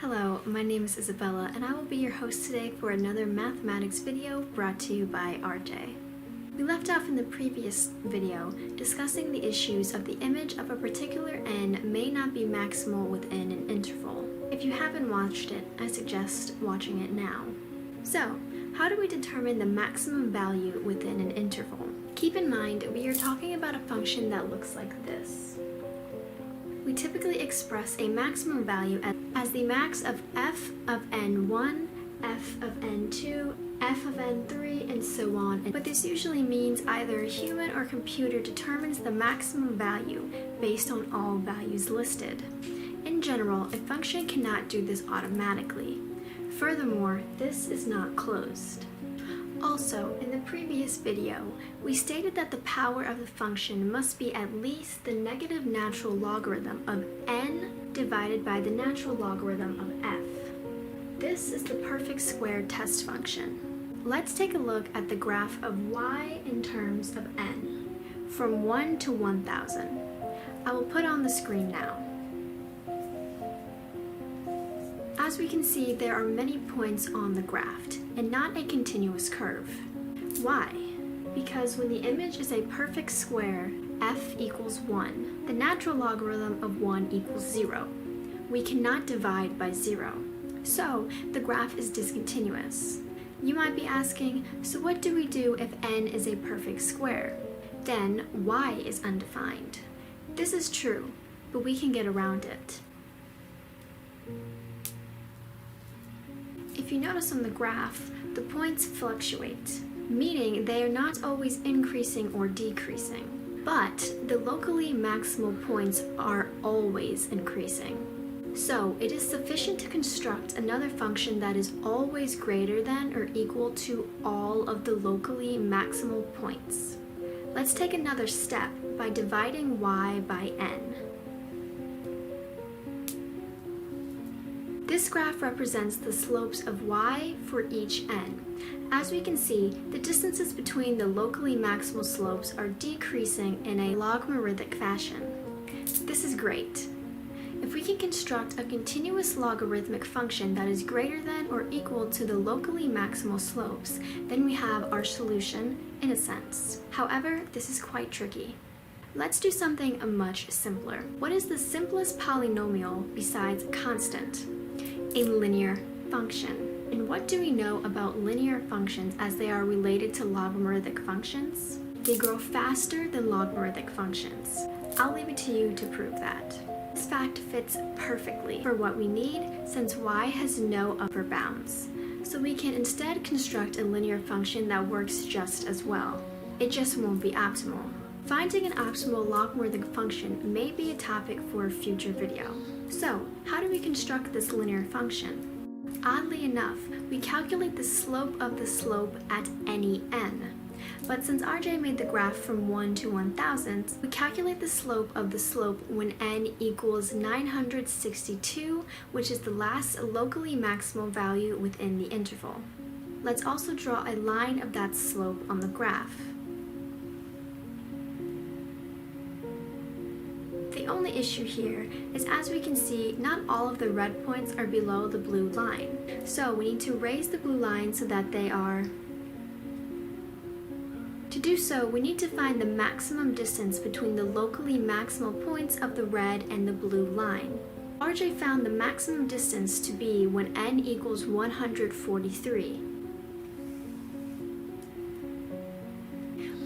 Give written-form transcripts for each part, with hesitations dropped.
Hello, my name is Isabella and I will be your host today for another mathematics video brought to you by RJ. We left off in the previous video discussing the issues of the image of a particular n may not be maximal within an interval. If you haven't watched it, I suggest watching it now. So, how do we determine the maximum value within an interval? Keep in mind, we are talking about a function that looks like this. We typically express a maximum value as the max of f of n1, f of n2, f of n3, and so on. But this usually means either a human or computer determines the maximum value based on all values listed. In general, a function cannot do this automatically. Furthermore, this is not closed. Also, in the previous video, we stated that the power of the function must be at least the negative natural logarithm of n divided by the natural logarithm of f. This is the perfect squared test function. Let's take a look at the graph of y in terms of n, from 1 to 1000. I will put on the screen now. As we can see, there are many points on the graph, and not a continuous curve. Why? Because when the image is a perfect square, f equals 1, the natural logarithm of 1 equals 0. We cannot divide by 0, so the graph is discontinuous. You might be asking, so what do we do if n is a perfect square? Then y is undefined. This is true, but we can get around it. If you notice on the graph, the points fluctuate, meaning they are not always increasing or decreasing, but the locally maximal points are always increasing. So it is sufficient to construct another function that is always greater than or equal to all of the locally maximal points. Let's take another step by dividing y by n. This graph represents the slopes of y for each n. As we can see, the distances between the locally maximal slopes are decreasing in a logarithmic fashion. This is great. If we can construct a continuous logarithmic function that is greater than or equal to the locally maximal slopes, then we have our solution in a sense. However, this is quite tricky. Let's do something much simpler. What is the simplest polynomial besides constant? A linear function. And what do we know about linear functions as they are related to logarithmic functions? They grow faster than logarithmic functions. I'll leave it to you to prove that. This fact fits perfectly for what we need since y has no upper bounds. So we can instead construct a linear function that works just as well. It just won't be optimal. Finding an optimal logarithmic function may be a topic for a future video. So, how do we construct this linear function? Oddly enough, we calculate the slope of the slope at any n. But since RJ made the graph from 1 to 1000, we calculate the slope of the slope when n equals 962, which is the last locally maximal value within the interval. Let's also draw a line of that slope on the graph. The only issue here is, as we can see, not all of the red points are below the blue line. So we need to raise the blue line so that they are. To do so, we need to find the maximum distance between the locally maximal points of the red and the blue line. RJ found the maximum distance to be when n equals 143.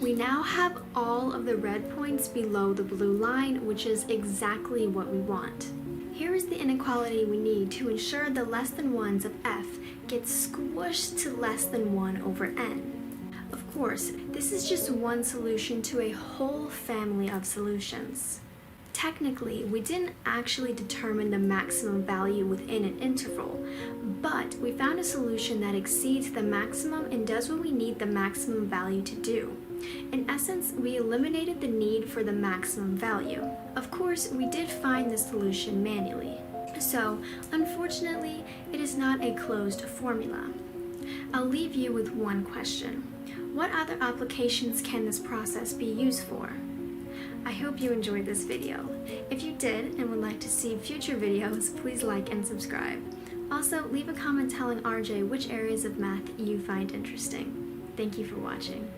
We now have all of the red points below the blue line, which is exactly what we want. Here is the inequality we need to ensure the less than ones of f get squished to less than 1 over n. Of course, this is just one solution to a whole family of solutions. Technically, we didn't actually determine the maximum value within an interval, but we found a solution that exceeds the maximum and does what we need the maximum value to do. In essence, we eliminated the need for the maximum value. Of course, we did find the solution manually. So, unfortunately, it is not a closed formula. I'll leave you with one question. What other applications can this process be used for? I hope you enjoyed this video. If you did and would like to see future videos, please like and subscribe. Also, leave a comment telling RJ which areas of math you find interesting. Thank you for watching.